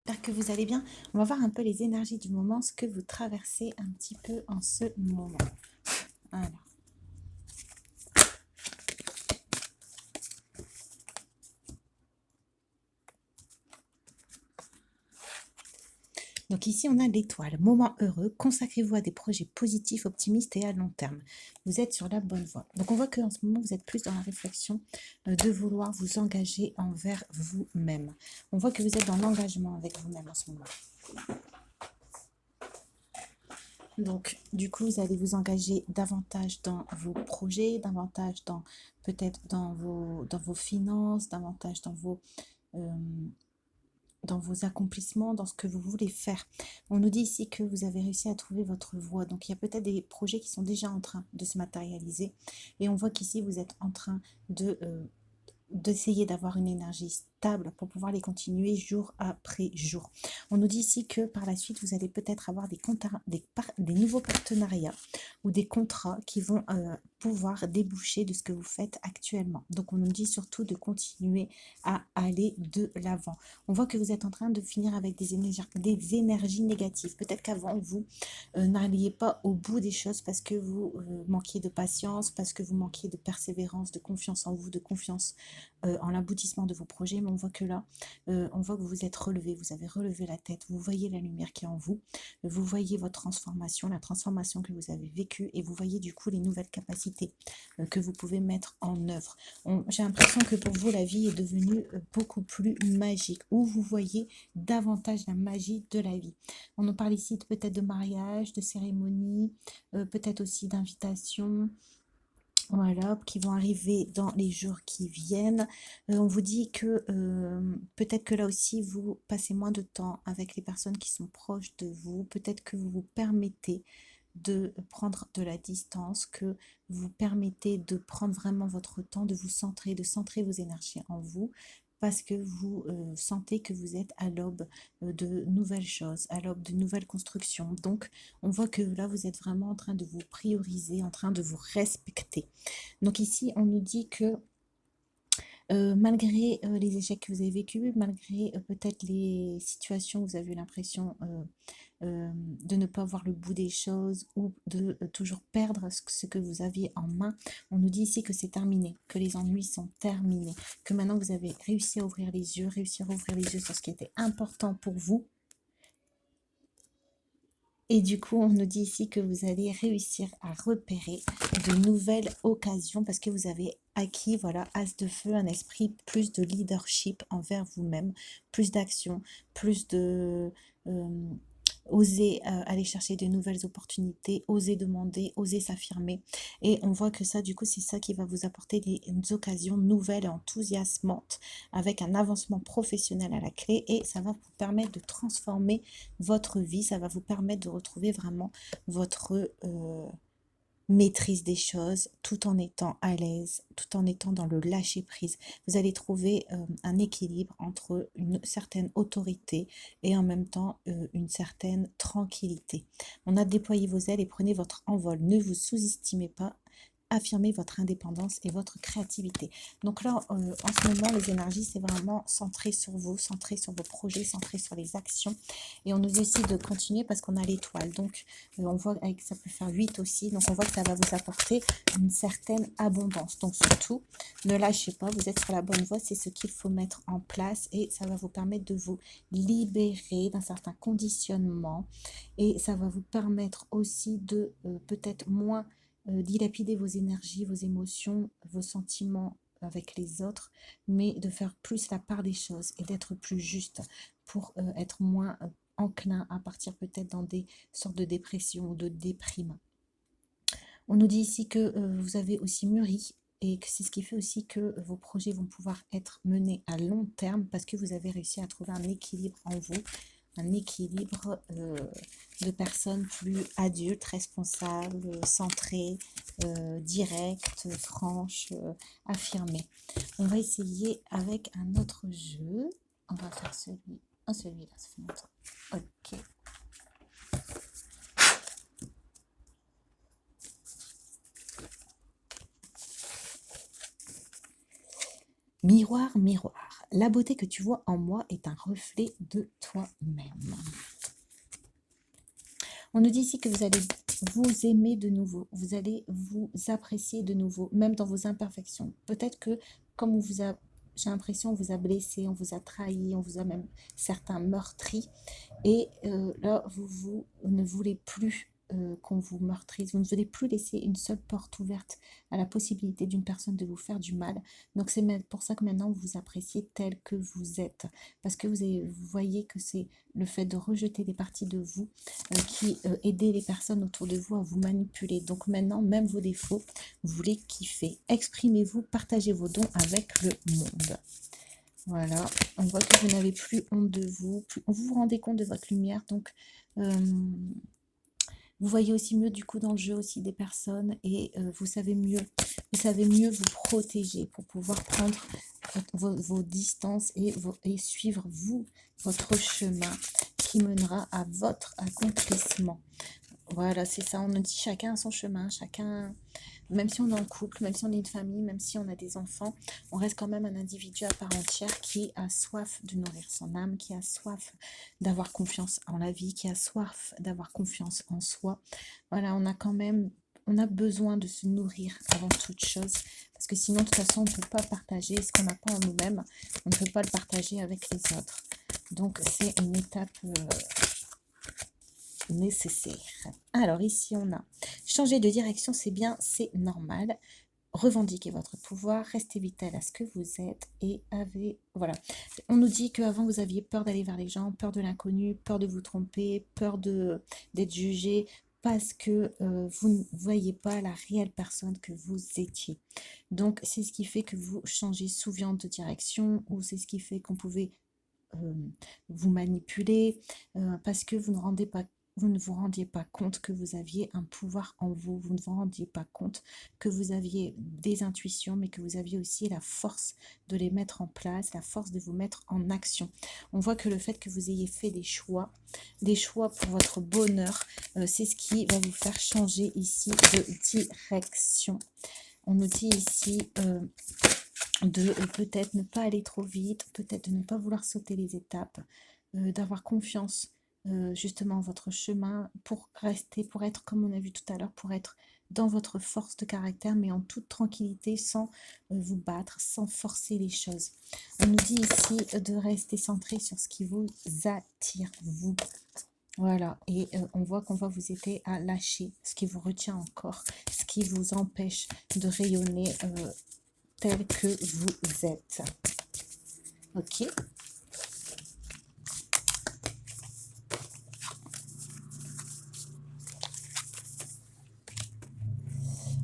J'espère que vous allez bien. On va voir un peu les énergies du moment, ce que vous traversez un petit peu en ce moment. Alors. Donc ici, on a l'étoile. Moment heureux, consacrez-vous à des projets positifs, optimistes et à long terme. Vous êtes sur la bonne voie. Donc on voit qu'en ce moment, vous êtes plus dans la réflexion de vouloir vous engager envers vous-même. On voit que vous êtes dans l'engagement avec vous-même en ce moment. Donc, du coup, vous allez vous engager davantage dans vos projets, davantage dans peut-être dans vos finances, davantage euh, dans vos accomplissements, dans ce que vous voulez faire. On nous dit ici que vous avez réussi à trouver votre voie. Donc, il y a peut-être des projets qui sont déjà en train de se matérialiser. Et on voit qu'ici, vous êtes en train d'essayer d'avoir une énergie stable pour pouvoir les continuer jour après jour. On nous dit ici que par la suite, vous allez peut-être avoir des nouveaux partenariats ou des contrats qui vont pouvoir déboucher de ce que vous faites actuellement. Donc on nous dit surtout de continuer à aller de l'avant. On voit que vous êtes en train de finir avec des énergies négatives. Peut-être qu'avant, vous n'alliez pas au bout des choses parce que vous manquiez de patience, parce que vous manquiez de persévérance, de confiance en vous, de confiance en l'aboutissement de vos projets, mais on voit que là, on voit que vous êtes relevé, vous avez relevé la tête, vous voyez la lumière qui est en vous, vous voyez votre transformation, la transformation que vous avez vécue, et vous voyez du coup les nouvelles capacités que vous pouvez mettre en œuvre. J'ai l'impression que pour vous, la vie est devenue beaucoup plus magique, où vous voyez davantage la magie de la vie. On nous parle ici peut-être de mariage, de cérémonie, peut-être aussi d'invitation, voilà, qui vont arriver dans les jours qui viennent. On vous dit que peut-être que là aussi, vous passez moins de temps avec les personnes qui sont proches de vous. Peut-être que vous vous permettez de prendre de la distance, que vous permettez de prendre vraiment votre temps, de vous centrer, de centrer vos énergies en vous, parce que vous sentez que vous êtes à l'aube de nouvelles choses, à l'aube de nouvelles constructions. Donc, on voit que là, vous êtes vraiment en train de vous prioriser, en train de vous respecter. Donc ici, on nous dit que malgré les échecs que vous avez vécus, malgré peut-être les situations où vous avez eu l'impression de ne pas voir le bout des choses ou de toujours perdre ce que vous aviez en main, on nous dit ici que c'est terminé, que les ennuis sont terminés, que maintenant vous avez réussi à ouvrir les yeux, réussir à ouvrir les yeux sur ce qui était important pour vous. Et du coup, on nous dit ici que vous allez réussir à repérer de nouvelles occasions parce que vous avez acquis, voilà, as de feu, un esprit plus de leadership envers vous-même, plus d'action, plus de... oser aller chercher de nouvelles opportunités, oser demander, oser s'affirmer. Et on voit que ça, du coup, c'est ça qui va vous apporter des occasions nouvelles et enthousiasmantes avec un avancement professionnel à la clé et ça va vous permettre de transformer votre vie, ça va vous permettre de retrouver vraiment votre maîtrise des choses tout en étant à l'aise, tout en étant dans le lâcher prise. Vous allez trouver un équilibre entre une certaine autorité et en même temps une certaine tranquillité. On a déployé vos ailes et prenez votre envol. Ne vous sous-estimez pas. Affirmez votre indépendance et votre créativité. Donc là, en ce moment, les énergies, c'est vraiment centré sur vous, centré sur vos projets, centré sur les actions. Et on nous décide de continuer parce qu'on a l'étoile. Donc, on voit que ça peut faire 8 aussi. Donc, on voit que ça va vous apporter une certaine abondance. Donc, surtout, ne lâchez pas. Vous êtes sur la bonne voie. C'est ce qu'il faut mettre en place. Et ça va vous permettre de vous libérer d'un certain conditionnement. Et ça va vous permettre aussi de peut-être moins dilapider vos énergies, vos émotions, vos sentiments avec les autres, mais de faire plus la part des choses et d'être plus juste pour être moins enclin à partir peut-être dans des sortes de dépression ou de déprime. On nous dit ici que vous avez aussi mûri et que c'est ce qui fait aussi que vos projets vont pouvoir être menés à long terme parce que vous avez réussi à trouver un équilibre en vous, un équilibre de personnes plus adultes, responsables, centrées, directes, franches, affirmées. On va essayer avec un autre jeu. On va faire celui-là, ça fait longtemps. Ok. Miroir, miroir, la beauté que tu vois en moi est un reflet de toi-même. On nous dit ici que vous allez vous aimer de nouveau, vous allez vous apprécier de nouveau, même dans vos imperfections. Peut-être que, comme on vous a, j'ai l'impression, on vous a blessé, on vous a trahi, on vous a même certains meurtris. Et là, vous ne voulez plus qu'on vous meurtrise, vous ne voulez plus laisser une seule porte ouverte à la possibilité d'une personne de vous faire du mal. Donc c'est pour ça que maintenant vous vous appréciez tel que vous êtes. Parce que vous voyez que c'est le fait de rejeter des parties de vous qui aidait les personnes autour de vous à vous manipuler. Donc maintenant, même vos défauts, vous voulez kiffer. Exprimez-vous, partagez vos dons avec le monde. Voilà, on voit que vous n'avez plus honte de vous, vous vous rendez compte de votre lumière, donc vous voyez aussi mieux du coup dans le jeu aussi des personnes et vous savez mieux vous protéger pour pouvoir prendre vos distances et suivre votre chemin qui mènera à votre accomplissement. Voilà, c'est ça, on nous dit chacun a son chemin, chacun... Même si on est en couple, même si on est une famille, même si on a des enfants, on reste quand même un individu à part entière qui a soif de nourrir son âme, qui a soif d'avoir confiance en la vie, qui a soif d'avoir confiance en soi. Voilà, on a besoin de se nourrir avant toute chose, parce que sinon, de toute façon, on ne peut pas partager ce qu'on n'a pas en nous-mêmes, on ne peut pas le partager avec les autres. Donc, c'est une étape... nécessaire. Alors ici on a changer de direction, c'est bien, c'est normal. Revendiquez votre pouvoir, restez vital à ce que vous êtes et voilà. On nous dit qu'avant vous aviez peur d'aller vers les gens, peur de l'inconnu, peur de vous tromper, peur d'être jugé parce que vous ne voyez pas la réelle personne que vous étiez. Donc c'est ce qui fait que vous changez souvent de direction ou c'est ce qui fait qu'on pouvait vous manipuler parce que vous ne vous rendiez pas compte que vous aviez un pouvoir en vous, vous ne vous rendiez pas compte que vous aviez des intuitions, mais que vous aviez aussi la force de les mettre en place, la force de vous mettre en action. On voit que le fait que vous ayez fait des choix pour votre bonheur, c'est ce qui va vous faire changer ici de direction. On nous dit ici de peut-être ne pas aller trop vite, peut-être de ne pas vouloir sauter les étapes, d'avoir confiance justement en votre chemin pour rester, pour être comme on a vu tout à l'heure, pour être dans votre force de caractère, mais en toute tranquillité, sans vous battre, sans forcer les choses. On nous dit ici de rester centré sur ce qui vous attire, vous. Voilà, et on voit qu'on va vous aider à lâcher ce qui vous retient encore, ce qui vous empêche de rayonner tel que vous êtes. Ok.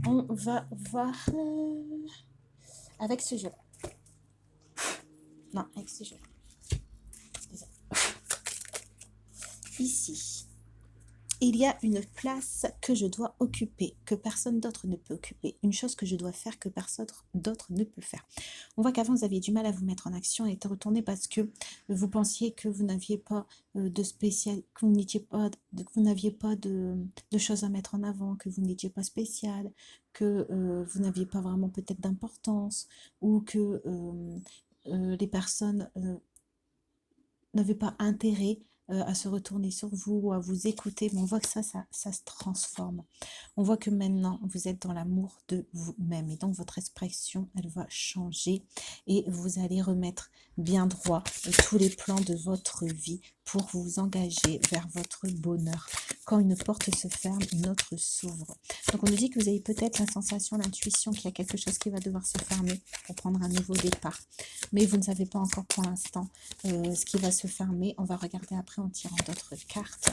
On va voir avec ce jeu. Non, avec ce jeu. Ici, il y a une place que je dois occuper, que personne d'autre ne peut occuper. Une chose que je dois faire que personne d'autre ne peut faire. On voit qu'avant, vous aviez du mal à vous mettre en action et êtes retourné parce que vous pensiez que vous n'aviez pas de spécial, que vous n'aviez pas de choses à mettre en avant, que vous n'étiez pas spécial, que vous n'aviez pas vraiment peut-être d'importance ou que les personnes n'avaient pas intérêt à se retourner sur vous ou à vous écouter, mais on voit que ça se transforme. On voit que maintenant, vous êtes dans l'amour de vous-même et donc votre expression, elle va changer et vous allez remettre bien droit tous les plans de votre vie pour vous engager vers votre bonheur. Quand une porte se ferme, une autre s'ouvre. Donc on nous dit que vous avez peut-être la sensation, l'intuition qu'il y a quelque chose qui va devoir se fermer pour prendre un nouveau départ. Mais vous ne savez pas encore pour l'instant ce qui va se fermer. On va regarder après en tirant d'autres cartes.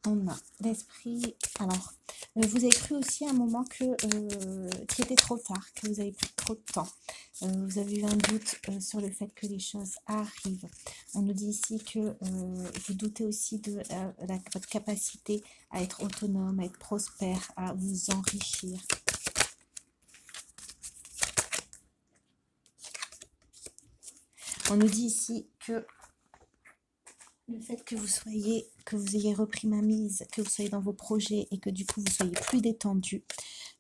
On a l'esprit. Alors, vous avez cru aussi à un moment qu'il était trop tard, que vous avez pris trop de temps. Vous avez eu un doute sur le fait que les choses arrivent. On nous dit ici que vous doutez aussi de votre capacité à être autonome, à être prospère, à vous enrichir. On nous dit ici que Le fait que vous ayez repris ma mise, que vous soyez dans vos projets et que du coup vous soyez plus détendu,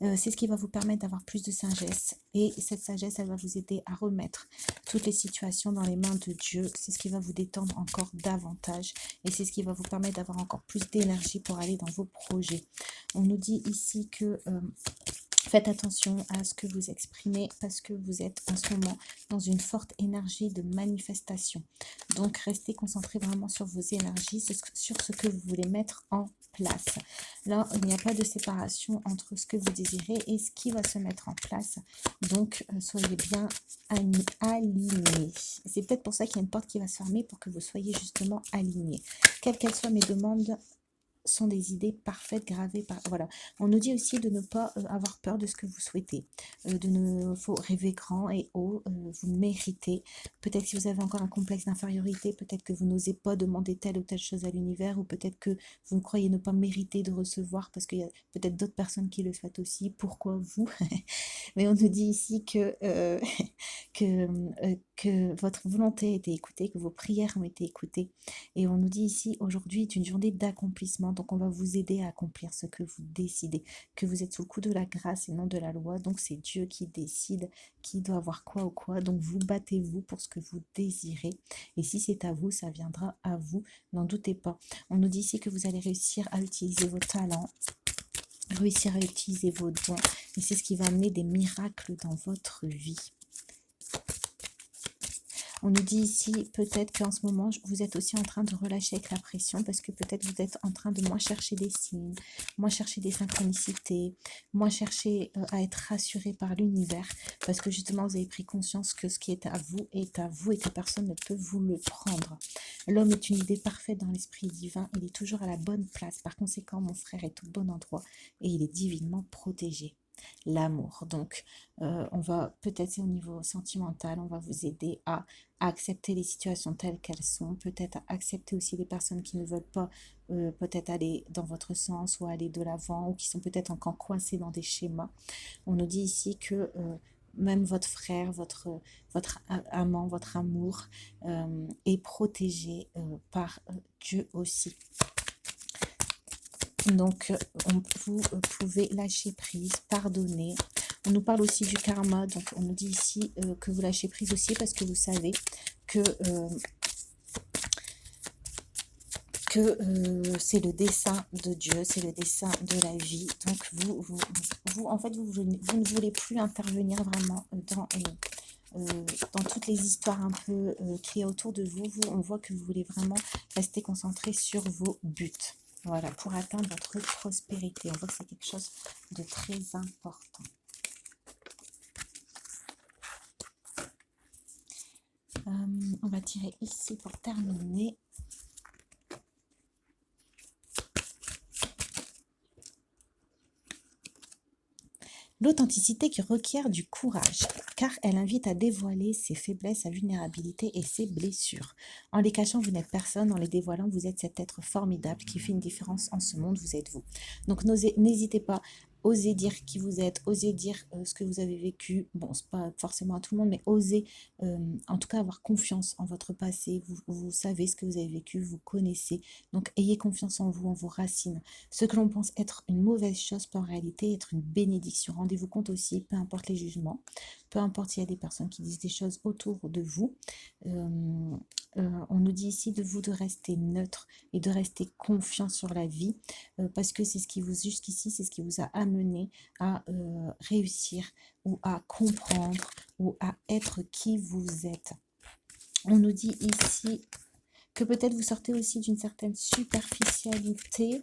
c'est ce qui va vous permettre d'avoir plus de sagesse. Et cette sagesse, elle va vous aider à remettre toutes les situations dans les mains de Dieu. C'est ce qui va vous détendre encore davantage. Et c'est ce qui va vous permettre d'avoir encore plus d'énergie pour aller dans vos projets. On nous dit ici que faites attention à ce que vous exprimez parce que vous êtes en ce moment dans une forte énergie de manifestation. Donc, restez concentré vraiment sur vos énergies, sur ce que vous voulez mettre en place. Là, il n'y a pas de séparation entre ce que vous désirez et ce qui va se mettre en place. Donc, soyez bien alignés. C'est peut-être pour ça qu'il y a une porte qui va se fermer pour que vous soyez justement alignés. Quelles qu'elles soient mes demandes, sont des idées parfaites gravées par... Voilà. On nous dit aussi de ne pas avoir peur de ce que vous souhaitez. De ne faut rêver grand et haut. Vous méritez. Peut-être si vous avez encore un complexe d'infériorité, peut-être que vous n'osez pas demander telle ou telle chose à l'univers, ou peut-être que vous croyez ne pas mériter de recevoir parce qu'il y a peut-être d'autres personnes qui le souhaitent aussi. Pourquoi vous? Mais on nous dit ici que votre volonté a été écoutée, que vos prières ont été écoutées. Et on nous dit ici, aujourd'hui est une journée d'accomplissement. Donc, on va vous aider à accomplir ce que vous décidez. Que vous êtes sous le coup de la grâce et non de la loi. Donc, c'est Dieu qui décide qui doit avoir quoi ou quoi. Donc, vous battez-vous pour ce que vous désirez. Et si c'est à vous, ça viendra à vous. N'en doutez pas. On nous dit ici que vous allez réussir à utiliser vos talents, réussir à utiliser vos dons. Et c'est ce qui va amener des miracles dans votre vie. On nous dit ici peut-être qu'en ce moment, vous êtes aussi en train de relâcher avec la pression parce que peut-être vous êtes en train de moins chercher des signes, moins chercher des synchronicités, moins chercher à être rassuré par l'univers parce que justement vous avez pris conscience que ce qui est à vous et que personne ne peut vous le prendre. L'homme est une idée parfaite dans l'esprit divin, il est toujours à la bonne place. Par conséquent, mon frère est au bon endroit et il est divinement protégé. L'amour. Donc, on va peut-être au niveau sentimental, on va vous aider à accepter les situations telles qu'elles sont, peut-être à accepter aussi les personnes qui ne veulent pas peut-être aller dans votre sens ou aller de l'avant ou qui sont peut-être encore coincées dans des schémas. On nous dit ici que même votre frère, votre amant, votre amour est protégé par Dieu aussi. Donc, vous pouvez lâcher prise, pardonner. On nous parle aussi du karma, donc on nous dit ici que vous lâchez prise aussi parce que vous savez que c'est le dessein de Dieu, c'est le dessein de la vie. Donc, en fait, vous ne voulez plus intervenir vraiment dans toutes les histoires un peu qu'il y a autour de vous. On voit que vous voulez vraiment rester concentré sur vos buts. Voilà, pour atteindre votre prospérité. On voit que c'est quelque chose de très important. On va tirer ici pour terminer. L'authenticité qui requiert du courage, car elle invite à dévoiler ses faiblesses, sa vulnérabilité et ses blessures. En les cachant, vous n'êtes personne. En les dévoilant, vous êtes cet être formidable qui fait une différence en ce monde. Vous êtes vous. Donc, n'hésitez pas. Osez dire qui vous êtes, osez dire ce que vous avez vécu. Bon, c'est pas forcément à tout le monde, mais osez en tout cas avoir confiance en votre passé. Vous savez ce que vous avez vécu, vous connaissez. Donc, ayez confiance en vous, en vos racines. Ce que l'on pense être une mauvaise chose peut en réalité être une bénédiction. Rendez-vous compte aussi, peu importe les jugements, peu importe s'il y a des personnes qui disent des choses autour de vous, on nous dit ici de vous de rester neutre et de rester confiant sur la vie parce que c'est ce qui vous, jusqu'ici, c'est ce qui vous a amené à réussir ou à comprendre ou à être qui vous êtes. On nous dit ici que peut-être vous sortez aussi d'une certaine superficialité,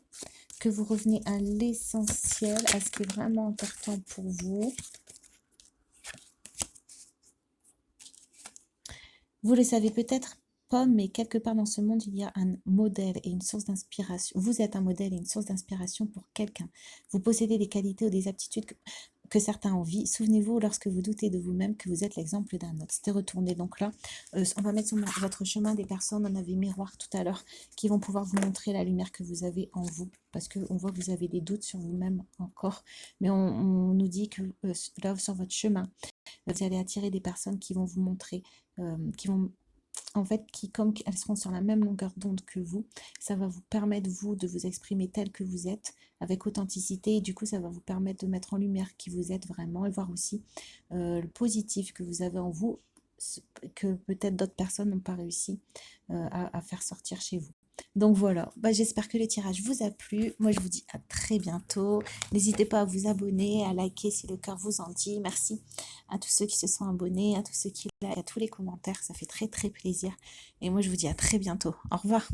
que vous revenez à l'essentiel, à ce qui est vraiment important pour vous. Vous le savez peut-être pas, mais quelque part dans ce monde, il y a un modèle et une source d'inspiration. Vous êtes un modèle et une source d'inspiration pour quelqu'un. Vous possédez des qualités ou des aptitudes que certains envient. Souvenez-vous, lorsque vous doutez de vous-même, que vous êtes l'exemple d'un autre. C'était retourné. Donc là, on va mettre sur votre chemin des personnes, on avait miroir tout à l'heure, qui vont pouvoir vous montrer la lumière que vous avez en vous. Parce qu'on voit que vous avez des doutes sur vous-même encore. Mais on nous dit que là, sur votre chemin, vous allez attirer des personnes qui vont vous montrer, qui vont en fait, qui, comme elles seront sur la même longueur d'onde que vous, ça va vous permettre, vous, de vous exprimer tel que vous êtes, avec authenticité, et du coup, ça va vous permettre de mettre en lumière qui vous êtes vraiment, et voir aussi le positif que vous avez en vous, que peut-être d'autres personnes n'ont pas réussi à faire sortir chez vous. Donc voilà, bah, j'espère que le tirage vous a plu. Moi, je vous dis à très bientôt. N'hésitez pas à vous abonner, à liker si le cœur vous en dit. Merci à tous ceux qui se sont abonnés, à tous ceux qui likent, à tous les commentaires. Ça fait très très plaisir. Et moi, je vous dis à très bientôt. Au revoir.